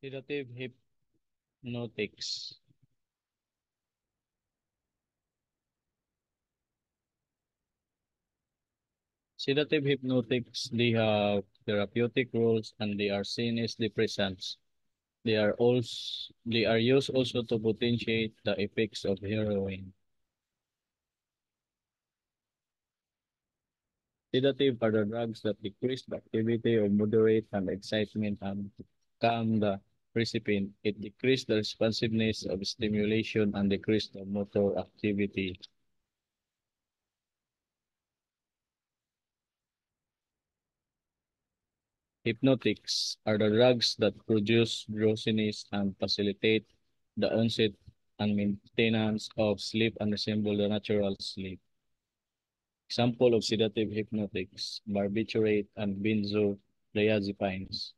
Sedative hypnotics. Sedative hypnotics, they have therapeutic roles and they are seen as depressants. They are used also to potentiate the effects of heroin. Sedative are the drugs that decrease the activity or moderate and excitement and calm the recipient. It decreases the responsiveness of stimulation and decrease the motor activity. Hypnotics are the drugs that produce drowsiness and facilitate the onset and maintenance of sleep and resemble the natural sleep. Example of sedative hypnotics, barbiturate and benzodiazepines.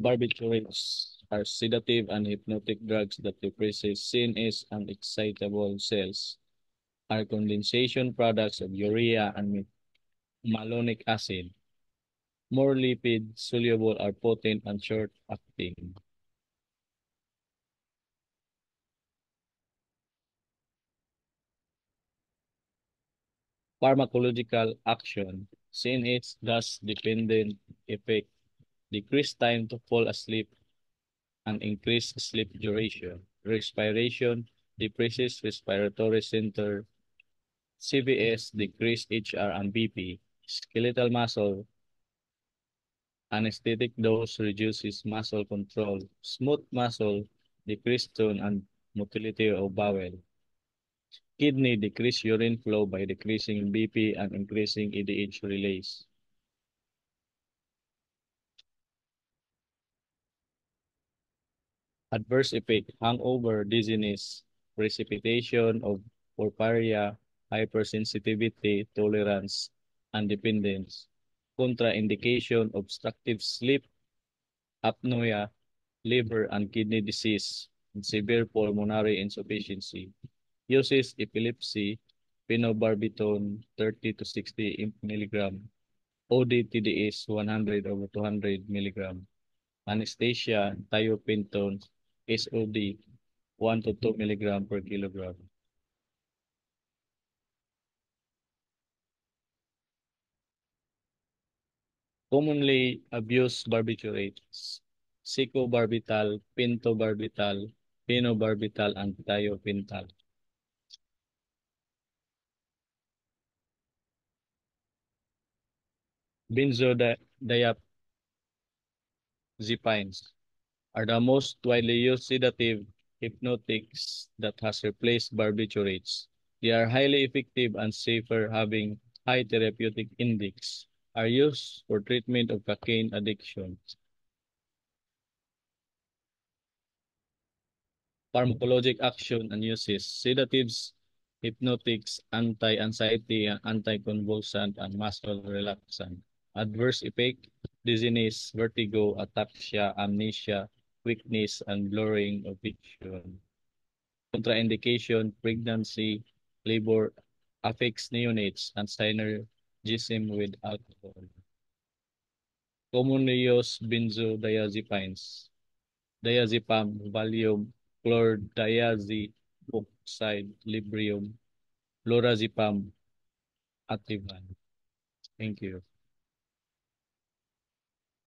Barbiturates are sedative and hypnotic drugs that depresses CNS and excitable cells, are condensation products of urea and malonic acid. More lipid soluble are potent and short acting. Pharmacological action. CNS thus dependent effect, decrease time to fall asleep and increase sleep duration. Respiration decreases respiratory center. CVS decrease HR and BP. Skeletal muscle anesthetic dose reduces muscle control. Smooth muscle decrease tone and motility of bowel. Kidney decrease urine flow by decreasing BP and increasing EDH release. Adverse effect, hangover, dizziness, precipitation of porphyria, hypersensitivity, tolerance, and dependence. Contraindication, obstructive sleep, apnea, liver and kidney disease, and severe pulmonary insufficiency. Uses epilepsy, phenobarbital 30 to 60 milligram, ODTDS 100 over 200 milligram, anesthesia, thiopentone, SOD 1 to 2 milligram per kilogram. Commonly abused barbiturates, secobarbital, pentobarbital, phenobarbital, and thiopental. Benzodiazepines are the most widely used sedative hypnotics that has replaced barbiturates. They are highly effective and safer, having high therapeutic index, are used for treatment of cocaine addiction. Pharmacologic action and uses, sedatives, hypnotics, anti-anxiety, anticonvulsant, and muscle relaxant. Adverse effect, dizziness, vertigo, ataxia, amnesia, weakness, and blurring of vision. Contraindication, pregnancy, labor, affects neonates, and synergism with alcohol. Commonly used benzodiazepines, diazepam, Valium, chlordiazepoxide, Librium, lorazepam, Ativan. Thank you.